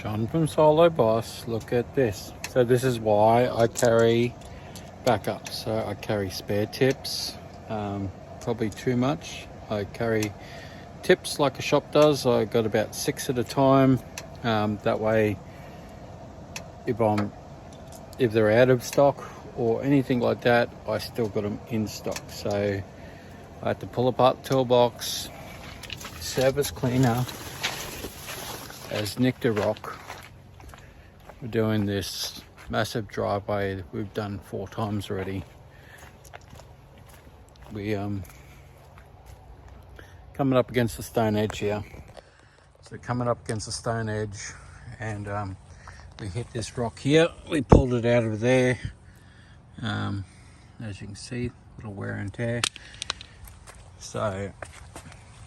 John from Solo Boss. Look at this. So this is why I carry backups. So I carry spare tips, probably too much. I carry tips like a shop does. I got about 6 at a time. That way, if they're out of stock or anything like that, I still got them in stock. So I had to pull apart the toolbox, surface cleaner, has nicked a rock. We're doing this massive driveway that we've done 4 times already. We coming up against the stone edge here. So coming up against the stone edge, and we hit this rock here. We pulled it out of there. As you can see, little wear and tear. So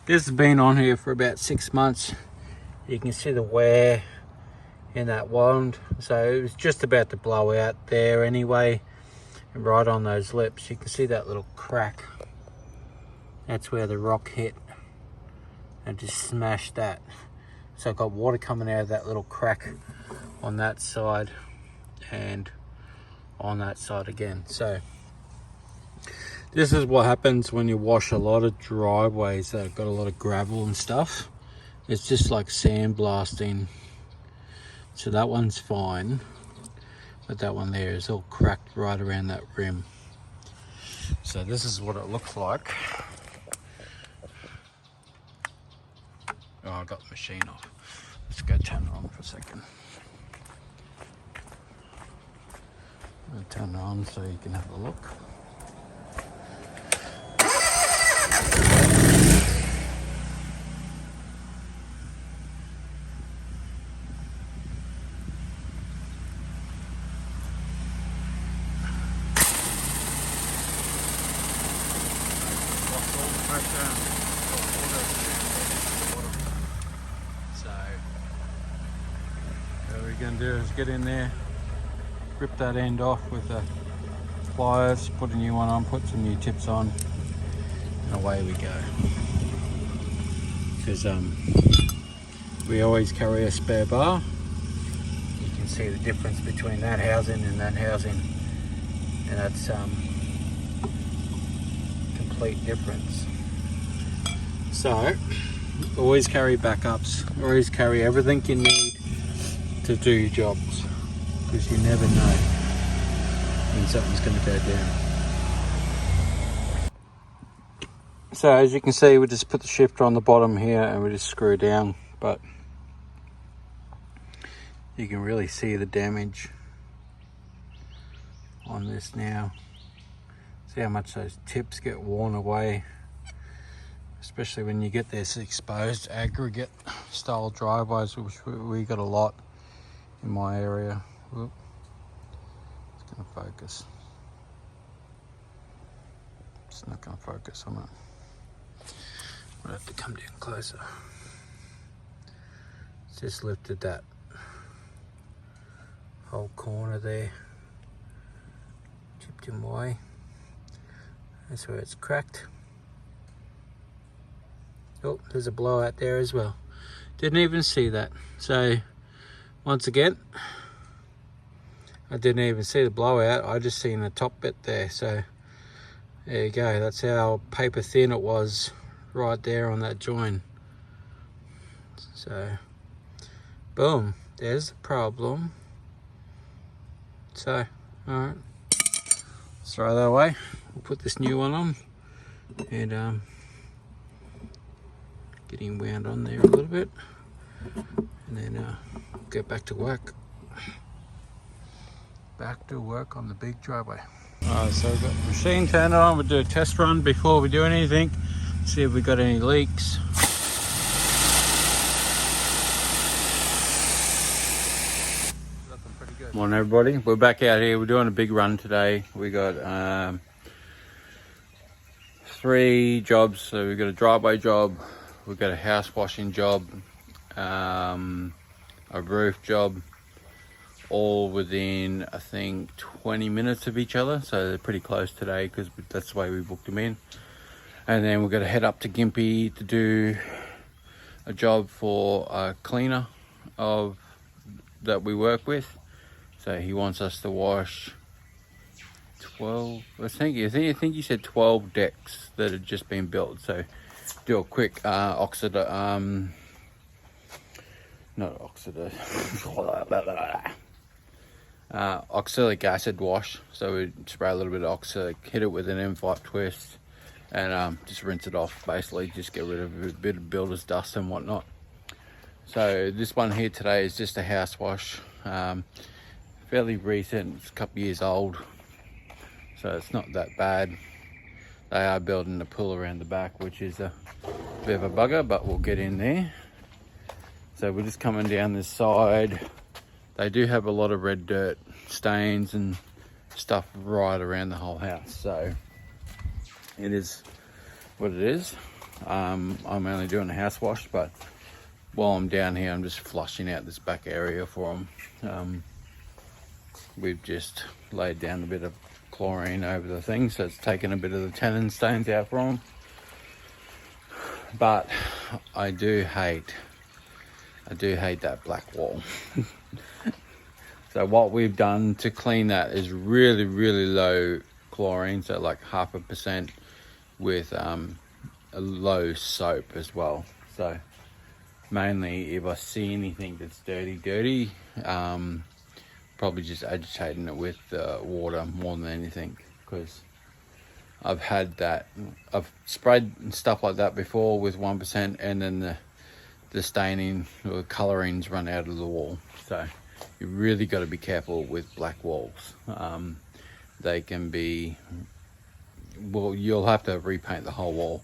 this has been on here for about 6 months. You can see the wear in that wand. So it was just about to blow out there anyway. And right on those lips, you can see that little crack. That's where the rock hit and just smashed that. So I've got water coming out of that little crack on that side and on that side again. So this is what happens when you wash a lot of driveways that have got a lot of gravel and stuff. It's just like sandblasting. So that one's fine, but that one there is all cracked right around that rim. So this is what it looks like. Oh, I got the machine off. Let's go turn it on for a second. I'll turn it on so you can have a look. So what we're going to do is get in there, rip that end off with the pliers, put a new one on, put some new tips on, and away we go. Because we always carry a spare bar. You can see the difference between that housing and that housing, and that's complete difference. So always carry backups, always carry everything you need to do your jobs, because you never know when something's going to go down. So as you can see, we just put the shifter on the bottom here and we just screw down, but you can really see the damage on this now. See how much those tips get worn away, especially when you get this exposed aggregate style driveways, which we got a lot in my area. Whoop. It's going to focus. It's not going to focus on it. I'll have to come down closer. Just lifted that whole corner there, chipped him away. That's where it's cracked. Oh, there's a blowout there as well. Didn't even see that. So once again, I didn't even see the blowout. I just seen the top bit there. So there you go. That's how paper thin it was right there on that joint. So boom, there's the problem. So all right, let's throw that away. We'll put this new one on and get him wound on there a little bit, and then get back to work. Back to work on the big driveway. Alright, so we've got the machine turned on. We'll do a test run before we do anything. See if we got any leaks. Looking pretty good. Morning everybody. We're back out here. We're doing a big run today. We got 3 jobs. So we've got a driveway job, we've got a house washing job, a roof job, all within I think 20 minutes of each other, so they're pretty close today because that's the way we booked them in. And then we're going to head up to Gympie to do a job for a cleaner of that we work with. So he wants us to wash 12, I think you said 12 decks that had just been built. So do a quick not oxalic acid wash. So we spray a little bit of oxalic, hit it with an M5 twist, and just rinse it off. Basically just get rid of a bit of builder's dust and whatnot. So this one here today is just a house wash, fairly recent. It's a couple years old, so it's not that bad. They are building the pool around the back, which is a bit of a bugger, but we'll get in there. So we're just coming down this side. They do have a lot of red dirt stains and stuff right around the whole house, so it is what it is. I'm only doing a house wash, but while I'm down here, I'm just flushing out this back area for them. We've just laid down a bit of chlorine over the thing, so it's taken a bit of the tannin stains out for them. But I do hate that black wall. So what we've done to clean that is really low chlorine, so like 0.5% with a low soap as well. So mainly if I see anything that's dirty, probably just agitating it with water more than anything, because I've sprayed stuff like that before with 1%, and then the staining or colourings run out of the wall. So you really got to be careful with black walls. They can be, well, you'll have to repaint the whole wall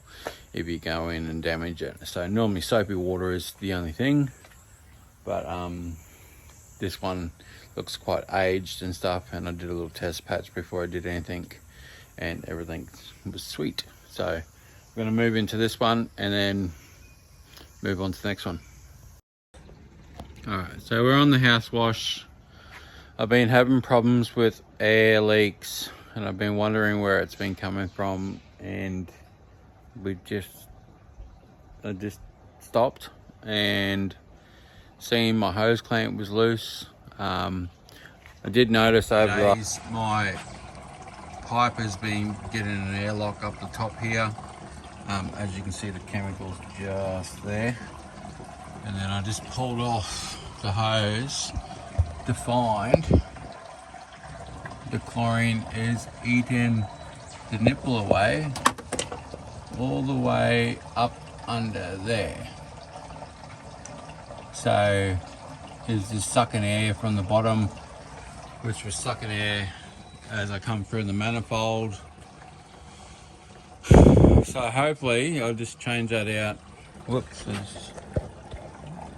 if you go in and damage it. So normally soapy water is the only thing, but this one looks quite aged and stuff, and I did a little test patch before I did anything, and everything was sweet. So I'm going to move into this one and then move on to the next one. Alright, so we're on the house wash. I've been having problems with air leaks, and I've been wondering where it's been coming from, and I just stopped and seen my hose clamp was loose. I did notice over my pipe has been getting an airlock up the top here. As you can see, the chemical's just there, and then I just pulled off the hose to find the chlorine is eating the nipple away, all the way up under there. So it's just sucking air from the bottom, which was sucking air as I come through the manifold. So hopefully I'll just change that out. Whoops, I just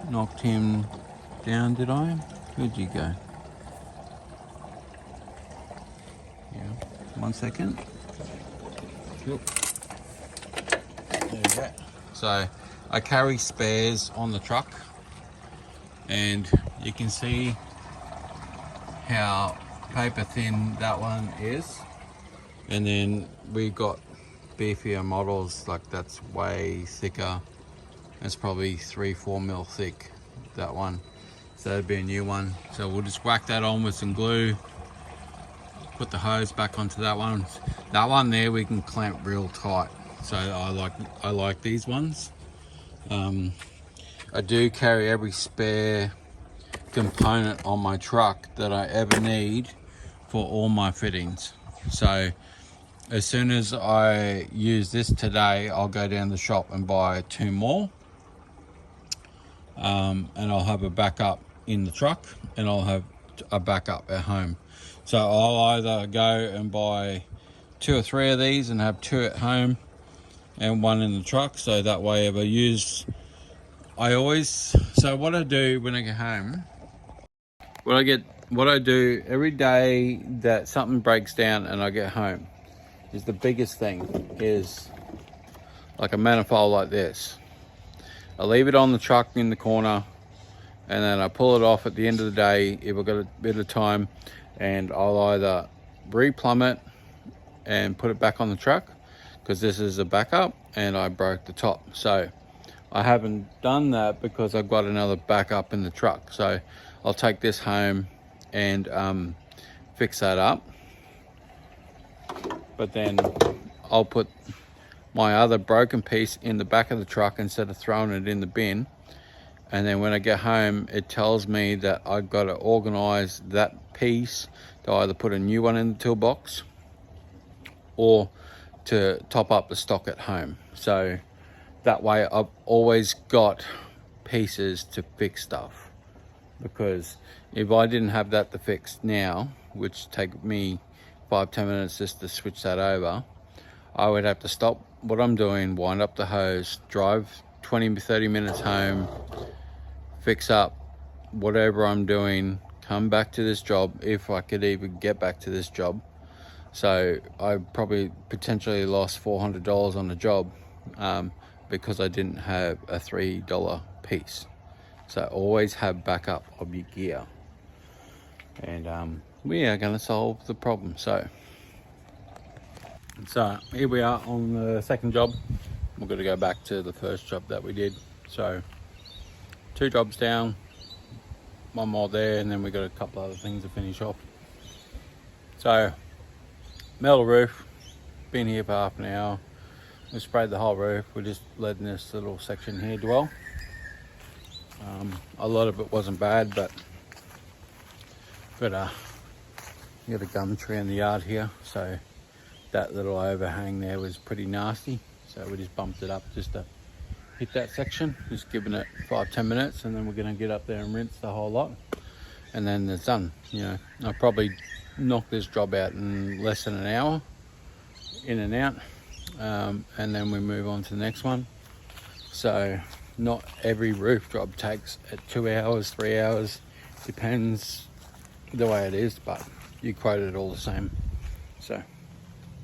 knocked him down, did I? Where'd you go? Yeah, 1 second. Yep. There we go. So I carry spares on the truck, and you can see how paper thin that one is, and then we got beefier models, like that's way thicker. It's probably 3-4 mil thick, that one. So that'd be a new one. So we'll just whack that on with some glue, put the hose back onto that one. That one there we can clamp real tight, so I like these ones. I do carry every spare component on my truck that I ever need for all my fittings. So as soon as I use this today, I'll go down the shop and buy 2 more, and I'll have a backup in the truck, and I'll have a backup at home. So I'll either go and buy 2 or 3 of these and have 2 at home and 1 in the truck, so that way if I use, so what I do when I get home, what I do every day that something breaks down and I get home, is the biggest thing is like a manifold like this. I leave it on the truck in the corner, and then I pull it off at the end of the day if I've got a bit of time, and I'll either replumb it and put it back on the truck, because this is a backup and I broke the top. So I haven't done that because I've got another backup in the truck. So I'll take this home and fix that up. But then I'll put my other broken piece in the back of the truck instead of throwing it in the bin. And then when I get home, it tells me that I've got to organize that piece to either put a new one in the toolbox or to top up the stock at home. So that way I've always got pieces to fix stuff. Because if I didn't have that to fix now, which take me 5-10 minutes just to switch that over, I would have to stop what I'm doing, wind up the hose, drive 20-30 minutes home, fix up whatever I'm doing, come back to this job, if I could even get back to this job. So I probably potentially lost $400 on the job because I didn't have a $3 piece. So always have backup of your gear, and we are going to solve the problem. So here we are on the second job. We're going to go back to the first job that we did. So 2 jobs down, 1 more there, and then we got a couple other things to finish off. So metal roof, been here for half an hour. We sprayed the whole roof. We're just letting this little section here dwell. A lot of it wasn't bad, but you got a gum tree in the yard here, so that little overhang there was pretty nasty. So we just bumped it up just to hit that section, just giving it 5-10 minutes, and then we're going to get up there and rinse the whole lot, and then it's done. You know, I'll probably knock this job out in less than an hour, in and out, and then we move on to the next one. So not every roof job takes 2 hours, 3 hours, depends the way it is, but you quote it all the same. So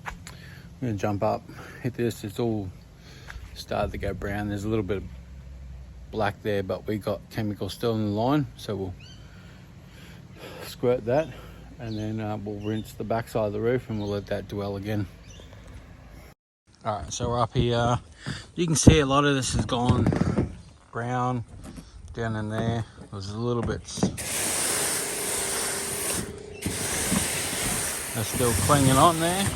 I'm gonna jump up, hit this. It's all started to go brown. There's a little bit of black there, but we got chemical still in the line, so we'll squirt that, and then we'll rinse the back side of the roof, and we'll let that dwell again. All right, so we're up here. You can see a lot of this has gone brown down in there. There's a little bit that's still clinging on there.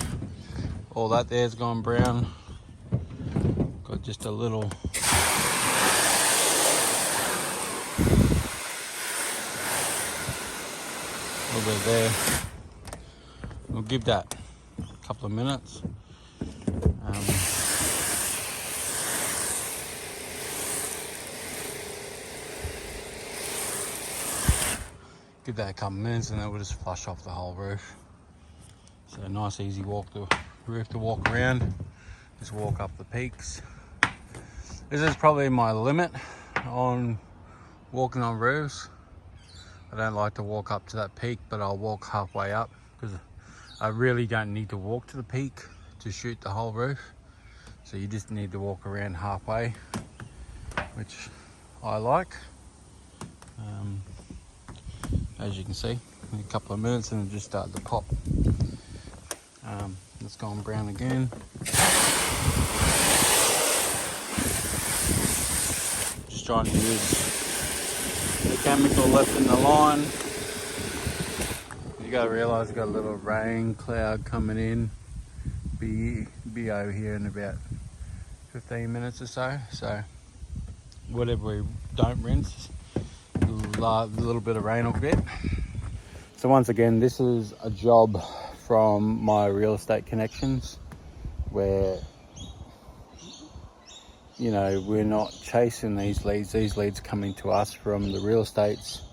All that there's gone brown. Got just a little bit there. We'll give that a couple of minutes. Give that a couple of minutes, and then we'll just flush off the whole roof. So a nice easy roof to walk around. Just walk up the peaks. This is probably my limit on walking on roofs. I don't like to walk up to that peak, but I'll walk halfway up because I really don't need to walk to the peak to shoot the whole roof. So you just need to walk around halfway, which I like. As you can see, in a couple of minutes, and it just started to pop. It's gone brown again. Just trying to use the chemical left in the line. You gotta realise we've got a little rain cloud coming in. Be over here in about 15 minutes or so. So whatever we don't rinse, a little bit of rain will get. So once again, this is a job from my real estate connections, where, you know, we're not chasing these leads. These leads coming to us from the real estates,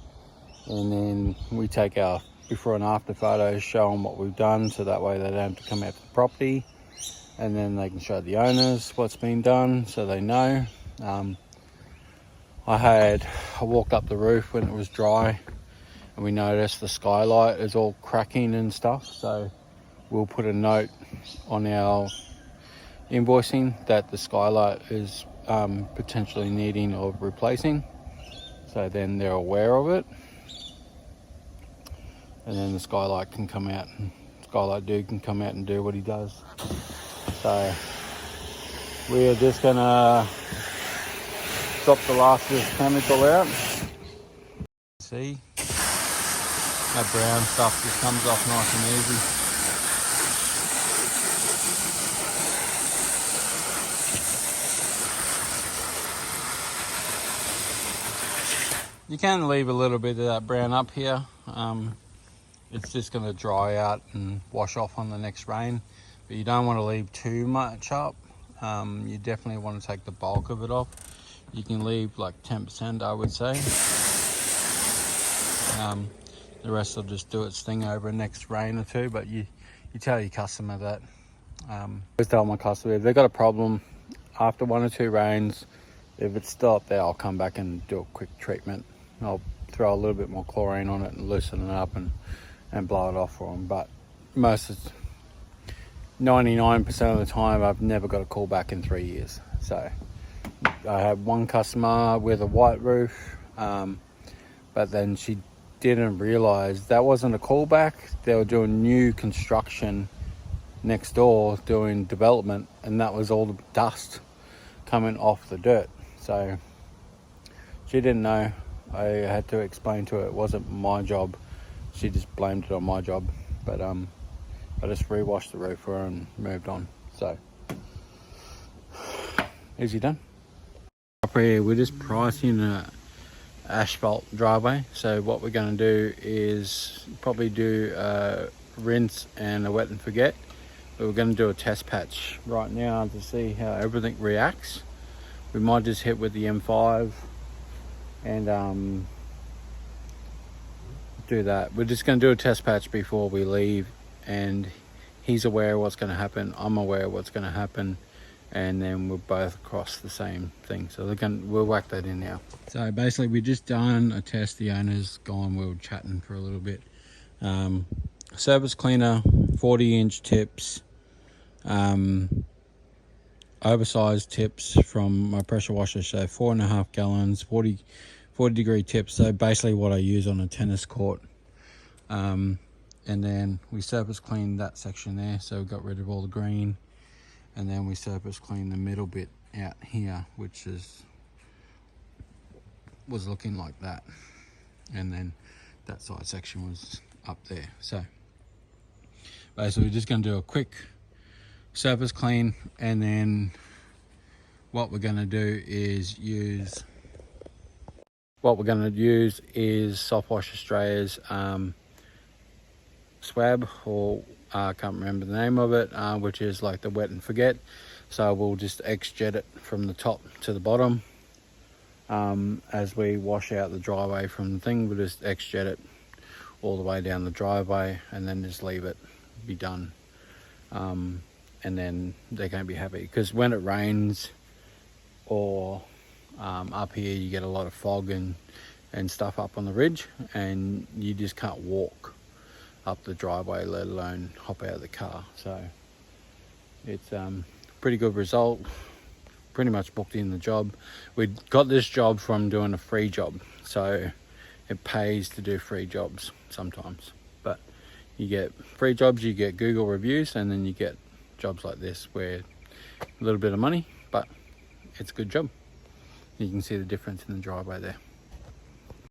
and then we take our before and after photos, show them what we've done, so that way they don't have to come out to the property, and then they can show the owners what's been done, so they know. I walked up the roof when it was dry, and we noticed the skylight is all cracking and stuff, so we'll put a note on our invoicing that the skylight is potentially needing of replacing, so then they're aware of it, and then the skylight can come out, and skylight dude can come out and do what he does. So we're just gonna drop the last of this chemical out. See, That brown stuff just comes off nice and easy. You can leave a little bit of that brown up here. It's just going to dry out and wash off on the next rain, but you don't want to leave too much up. You definitely want to take the bulk of it off. You can leave like 10%, I would say. The rest will just do its thing over the next rain or two, but you tell your customer that. I always tell my customer if they've got a problem after 1 or 2 rains, if it's still up there, I'll come back and do a quick treatment. I'll throw a little bit more chlorine on it and loosen it up and blow it off for them. But 99% of the time, I've never got a call back in 3 years. So I had one customer with a white roof, but then she didn't realize that wasn't a callback. They were doing new construction next door, doing development, and that was all the dust coming off the dirt. So she didn't know. I had to explain to her it wasn't my job. She just blamed it on my job. But I just re-washed the roof for her and moved on. So easy done. Up here we're just pricing a asphalt driveway. So what we're going to do is probably do a rinse and a wet and forget, but we're going to do a test patch right now to see how everything reacts. We might just hit with the M5 and do that. We're just going to do a test patch before we leave, and he's aware of what's going to happen, I'm aware of what's going to happen, and then we're both across the same thing. So we'll whack that in now. So basically we just done a test. The owner's gone, we were chatting for a little bit. Surface cleaner, 40-inch tips, oversized tips from my pressure washer, so 4.5 gallons, 40 degree tips. So basically what I use on a tennis court. And then we surface cleaned that section there, so we got rid of all the green. And then we surface clean the middle bit out here, which was looking like that, and then that side section was up there. So basically we're just going to do a quick surface clean, and then what we're going to do is use Soft Wash Australia's swab, or I can't remember the name of it, which is like the wet and forget. So we'll just X-jet it from the top to the bottom. As we wash out the driveway from the thing, we'll just X-jet it all the way down the driveway, and then just leave it be done. And then they're going to be happy, because when it rains or up here you get a lot of fog and stuff up on the ridge, and you just can't walk up the driveway, let alone hop out of the car. So it's pretty good result. Pretty much booked in the job. We got this job from doing a free job, so it pays to do free jobs sometimes. But you get free jobs, you get Google reviews, and then you get jobs like this where a little bit of money, but it's a good job. You can see the difference in the driveway there.